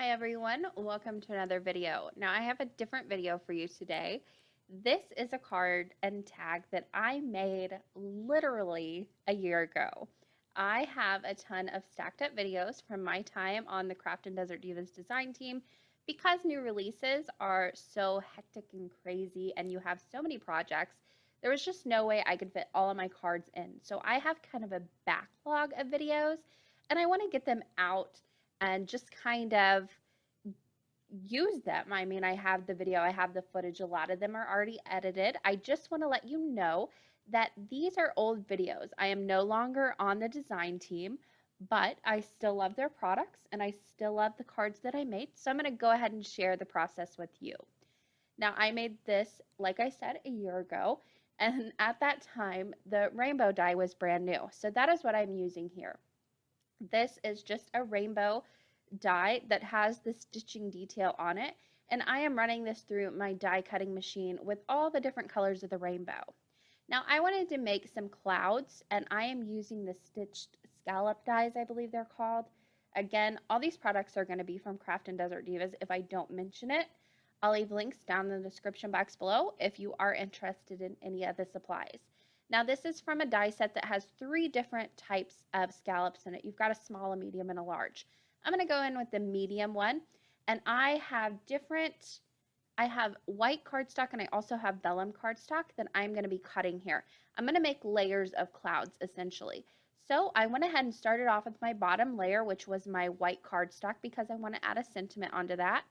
Hi everyone, welcome to another video. Now I have a different video for you today. This is a card and tag that I made literally a year ago. I have a ton of stacked up videos from my time on the Craft and Desert Divas design team because new releases are so hectic and crazy and you have so many projects. There was just no way I could fit all of my cards in. So I have kind of a backlog of videos and I want to get them out and just kind of use them. I mean, I have the video, I have the footage, a lot of them are already edited. I just want to let you know that these are old videos. I am no longer on the design team, but I still love their products and I still love the cards that I made. So I'm going to go ahead and share the process with you. Now, I made this, like I said, a year ago, and at that time, the rainbow die was brand new. So that is what I'm using here. This is just a rainbow die that has the stitching detail on it, and I am running this through my die cutting machine with all the different colors of the rainbow. Now I wanted to make some clouds, and I am using the stitched scallop dies, I believe they're called. Again, all these products are going to be from Craft and Desert Divas if I don't mention it. I'll leave links down in the description box below if you are interested in any of the supplies. Now this is from a die set that has 3 different types of scallops in it. You've got a small, a medium, and a large. I'm going to go in with the medium one, and I have white cardstock and I also have vellum cardstock that I'm going to be cutting here. I'm going to make layers of clouds essentially. So I went ahead and started off with my bottom layer, which was my white cardstock because I want to add a sentiment onto that.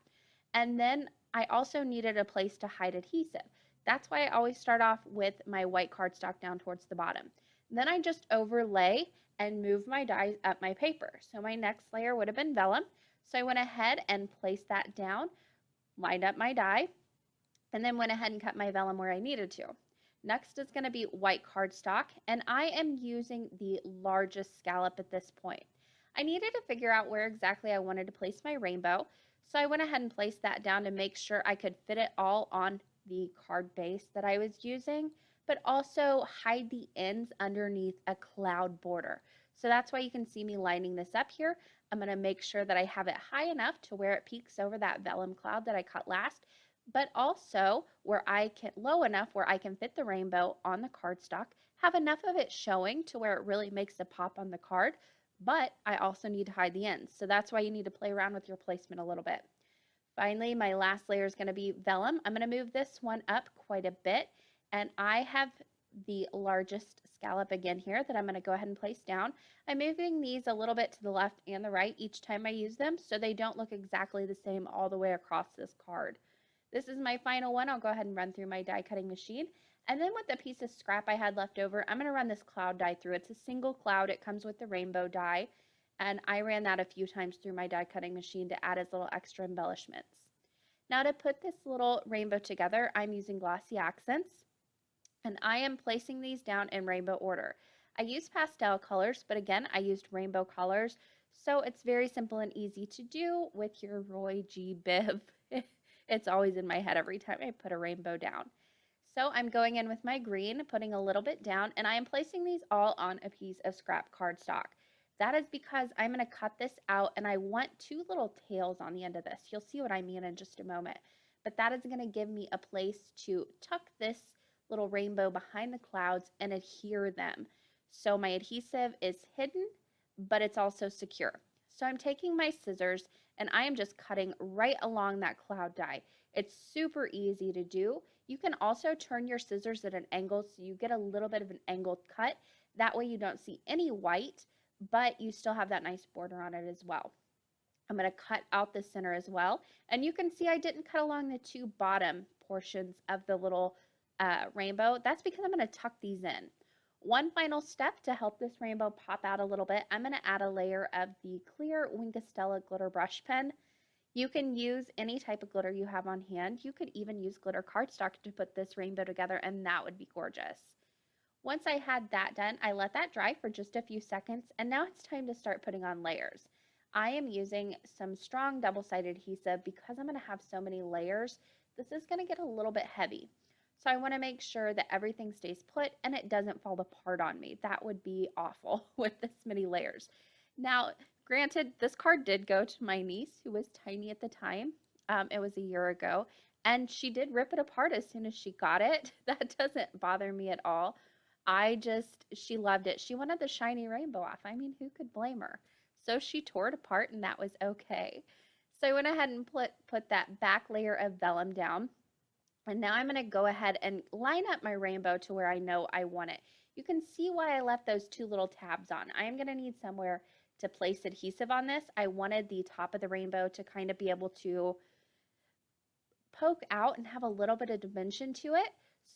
And then I also needed a place to hide adhesive. That's why I always start off with my white cardstock down towards the bottom. Then I just overlay and move my dies up my paper. So my next layer would have been vellum. So I went ahead and placed that down, lined up my die, and then went ahead and cut my vellum where I needed to. Next is going to be white cardstock, and I am using the largest scallop at this point. I needed to figure out where exactly I wanted to place my rainbow, so I went ahead and placed that down to make sure I could fit it all on the card base that I was using, but also hide the ends underneath a cloud border. So that's why you can see me lining this up here. I'm going to make sure that I have it high enough to where it peaks over that vellum cloud that I cut last, but also low enough where I can fit the rainbow on the cardstock, have enough of it showing to where it really makes a pop on the card, but I also need to hide the ends. So that's why you need to play around with your placement a little bit. Finally, my last layer is going to be vellum. I'm going to move this one up quite a bit, and I have the largest scallop again here that I'm going to go ahead and place down. I'm moving these a little bit to the left and the right each time I use them so they don't look exactly the same all the way across this card. This is my final one. I'll go ahead and run through my die cutting machine. And then with the piece of scrap I had left over, I'm going to run this cloud die through. It's a single cloud. It comes with the rainbow die. And I ran that a few times through my die cutting machine to add as little extra embellishments. Now to put this little rainbow together, I'm using glossy accents. And I am placing these down in rainbow order. I used pastel colors, but again, I used rainbow colors. So it's very simple and easy to do with your Roy G. Biv. It's always in my head every time I put a rainbow down. So I'm going in with my green, putting a little bit down, and I am placing these all on a piece of scrap cardstock. That is because I'm going to cut this out and I want 2 little tails on the end of this. You'll see what I mean in just a moment. But that is going to give me a place to tuck this little rainbow behind the clouds and adhere them. So my adhesive is hidden, but it's also secure. So I'm taking my scissors and I am just cutting right along that cloud die. It's super easy to do. You can also turn your scissors at an angle so you get a little bit of an angled cut. That way you don't see any white, but you still have that nice border on it as well. I'm going to cut out the center as well. And you can see I didn't cut along the 2 bottom portions of the little rainbow. That's because I'm going to tuck these in. One final step to help this rainbow pop out a little bit, I'm going to add a layer of the clear Stella glitter brush pen. You can use any type of glitter you have on hand. You could even use glitter cardstock to put this rainbow together, and that would be gorgeous. Once I had that done, I let that dry for just a few seconds, and now it's time to start putting on layers. I am using some strong double-sided adhesive because I'm going to have so many layers. This is going to get a little bit heavy. So I want to make sure that everything stays put and it doesn't fall apart on me. That would be awful with this many layers. Now, Granted, this card did go to my niece, who was tiny at the time. It was a year ago, and she did rip it apart as soon as she got it. That doesn't bother me at all. She loved it. She wanted the shiny rainbow off. I mean, who could blame her? So she tore it apart, and that was okay. So I went ahead and put that back layer of vellum down. And now I'm going to go ahead and line up my rainbow to where I know I want it. You can see why I left those two little tabs on. I am going to need somewhere to place adhesive on this. I wanted the top of the rainbow to kind of be able to poke out and have a little bit of dimension to it.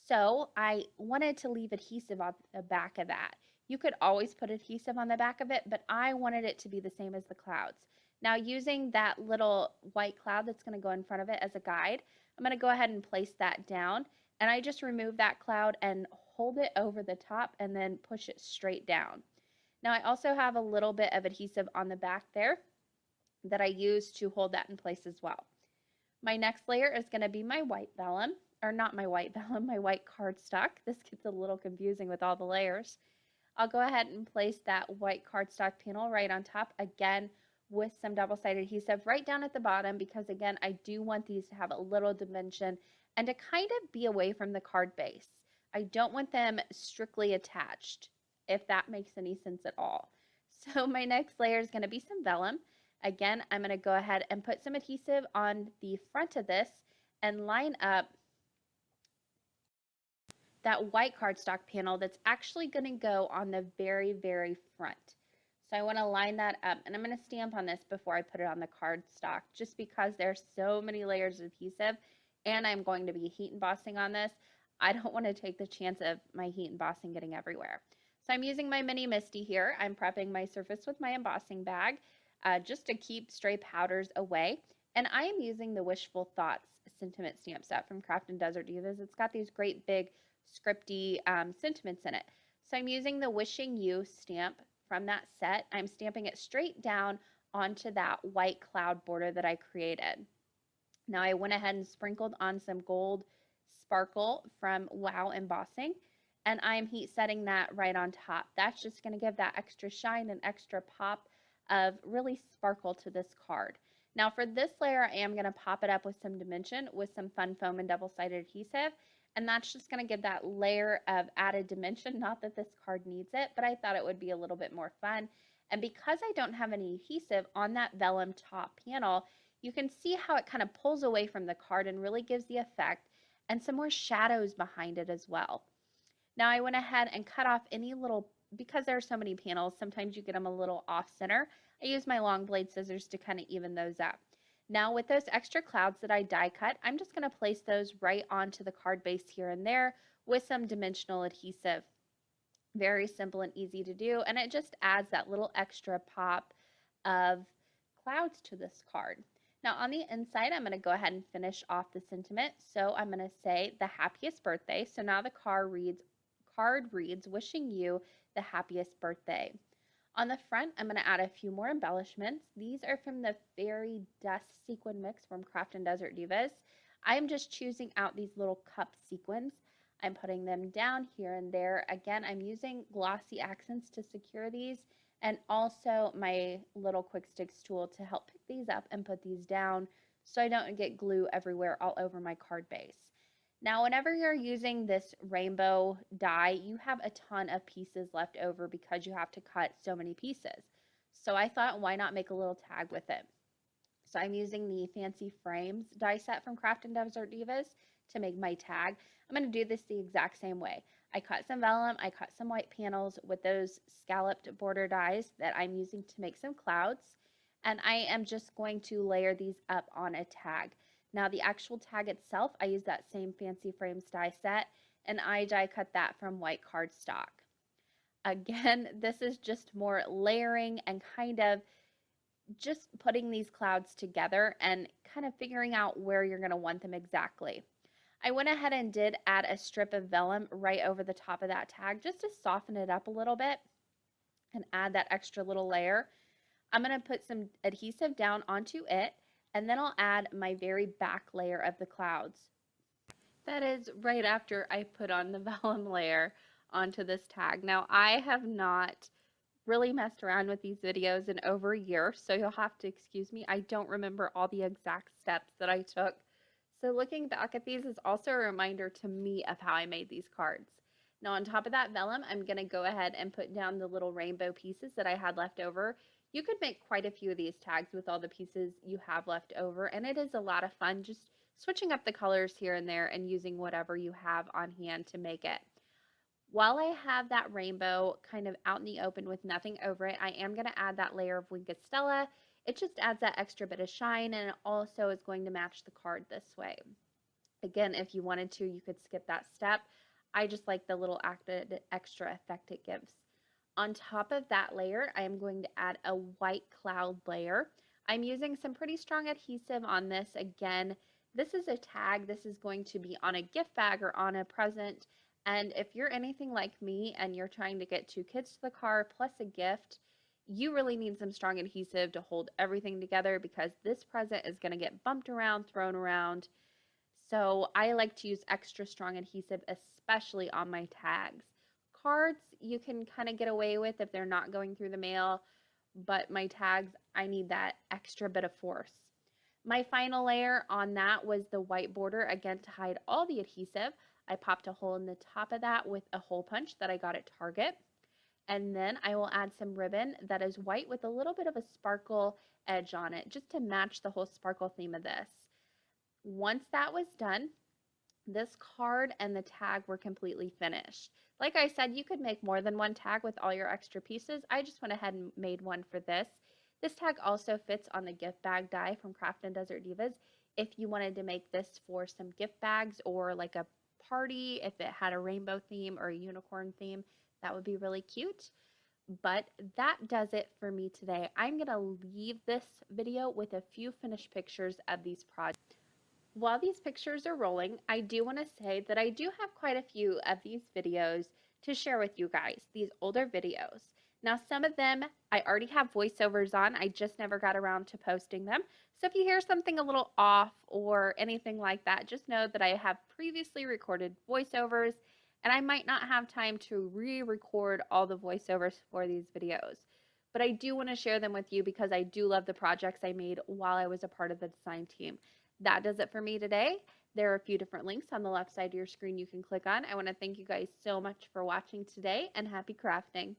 So I wanted to leave adhesive on the back of that. You could always put adhesive on the back of it, but I wanted it to be the same as the clouds. Now, using that little white cloud that's going to go in front of it as a guide, I'm going to go ahead and place that down, and I just remove that cloud and hold it over the top and then push it straight down. Now, I also have a little bit of adhesive on the back there that I use to hold that in place as well. My next layer is going to be my white vellum, or not my white vellum, my white cardstock. This gets a little confusing with all the layers. I'll go ahead and place that white cardstock panel right on top, again with some double-sided adhesive right down at the bottom, because again, I do want these to have a little dimension and to kind of be away from the card base. I don't want them strictly attached, if that makes any sense at all. So my next layer is going to be some vellum. Again, I'm going to go ahead and put some adhesive on the front of this and line up that white cardstock panel that's actually going to go on the very, very front. So I want to line that up, and I'm going to stamp on this before I put it on the cardstock, just because there's so many layers of adhesive, and I'm going to be heat embossing on this. I don't want to take the chance of my heat embossing getting everywhere. So I'm using my mini Misty here. I'm prepping my surface with my embossing bag just to keep stray powders away. And I am using the Wishful Thoughts sentiment stamp set from Craft and Desert Divas. It's got these great big scripty sentiments in it. So I'm using the Wishing You stamp from that set. I'm stamping it straight down onto that white cloud border that I created. Now I went ahead and sprinkled on some gold sparkle from Wow Embossing, and I'm heat setting that right on top. That's just going to give that extra shine and extra pop of really sparkle to this card. Now for this layer, I am going to pop it up with some dimension with some fun foam and double-sided adhesive, and that's just going to give that layer of added dimension. Not that this card needs it, but I thought it would be a little bit more fun. And because I don't have any adhesive on that vellum top panel, you can see how it kind of pulls away from the card and really gives the effect and some more shadows behind it as well. Now I went ahead and cut off any little, because there are so many panels, sometimes you get them a little off center. I use my long blade scissors to kind of even those up. Now with those extra clouds that I die cut, I'm just going to place those right onto the card base here and there with some dimensional adhesive. Very simple and easy to do, and it just adds that little extra pop of clouds to this card. Now on the inside, I'm going to go ahead and finish off the sentiment. So I'm going to say the happiest birthday. So now the card reads wishing you the happiest birthday. On the front, I'm going to add a few more embellishments. These are from the Fairy Dust Sequin Mix from Craft and Desert Divas. I'm just choosing out these little cup sequins. I'm putting them down here and there. Again, I'm using glossy accents to secure these, and also my little quick sticks tool to help pick these up and put these down so I don't get glue everywhere all over my card base. Now, whenever you're using this rainbow die, you have a ton of pieces left over because you have to cut so many pieces. So I thought, why not make a little tag with it? So I'm using the Fancy Frames die set from Craft and Desert Divas to make my tag. I'm going to do this the exact same way. I cut some vellum, I cut some white panels with those scalloped border dies that I'm using to make some clouds, and I am just going to layer these up on a tag. Now the actual tag itself, I use that same Fancy Frames die set, and I die cut that from white cardstock. Again, this is just more layering and kind of just putting these clouds together and kind of figuring out where you're going to want them exactly. I went ahead and did add a strip of vellum right over the top of that tag just to soften it up a little bit and add that extra little layer. I'm going to put some adhesive down onto it, and then I'll add my very back layer of the clouds. That is right after I put on the vellum layer onto this tag. Now I have not really messed around with these videos in over a year, so you'll have to excuse me. I don't remember all the exact steps that I took. So looking back at these is also a reminder to me of how I made these cards. Now on top of that vellum, I'm going to go ahead and put down the little rainbow pieces that I had left over. You could make quite a few of these tags with all the pieces you have left over, and it is a lot of fun just switching up the colors here and there and using whatever you have on hand to make it. While I have that rainbow kind of out in the open with nothing over it, I am going to add that layer of winged Stella. It just adds that extra bit of shine, and it also is going to match the card this way. Again, if you wanted to, you could skip that step. I just like the little extra effect it gives. On top of that layer, I am going to add a white cloud layer. I'm using some pretty strong adhesive on this. Again, this is a tag. This is going to be on a gift bag or on a present. And if you're anything like me and you're trying to get 2 kids to the car plus a gift, you really need some strong adhesive to hold everything together because this present is going to get bumped around, thrown around. So I like to use extra strong adhesive, especially on my tags. Cards you can kind of get away with if they're not going through the mail, but my tags, I need that extra bit of force. My final layer on that was the white border, again to hide all the adhesive. I popped a hole in the top of that with a hole punch that I got at Target. And then I will add some ribbon that is white with a little bit of a sparkle edge on it, just to match the whole sparkle theme of this. Once that was done, this card and the tag were completely finished. Like I said, you could make more than one tag with all your extra pieces. I just went ahead and made one for this. This tag also fits on the gift bag die from Craft and Desert Divas. If you wanted to make this for some gift bags or like a party, if it had a rainbow theme or a unicorn theme, that would be really cute. But that does it for me today. I'm going to leave this video with a few finished pictures of these projects. While these pictures are rolling, I do want to say that I do have quite a few of these videos to share with you guys, these older videos. Now, some of them I already have voiceovers on, I just never got around to posting them. So if you hear something a little off or anything like that, just know that I have previously recorded voiceovers and I might not have time to re-record all the voiceovers for these videos. But I do want to share them with you because I do love the projects I made while I was a part of the design team. That does it for me today. There are a few different links on the left side of your screen you can click on. I want to thank you guys so much for watching today and happy crafting.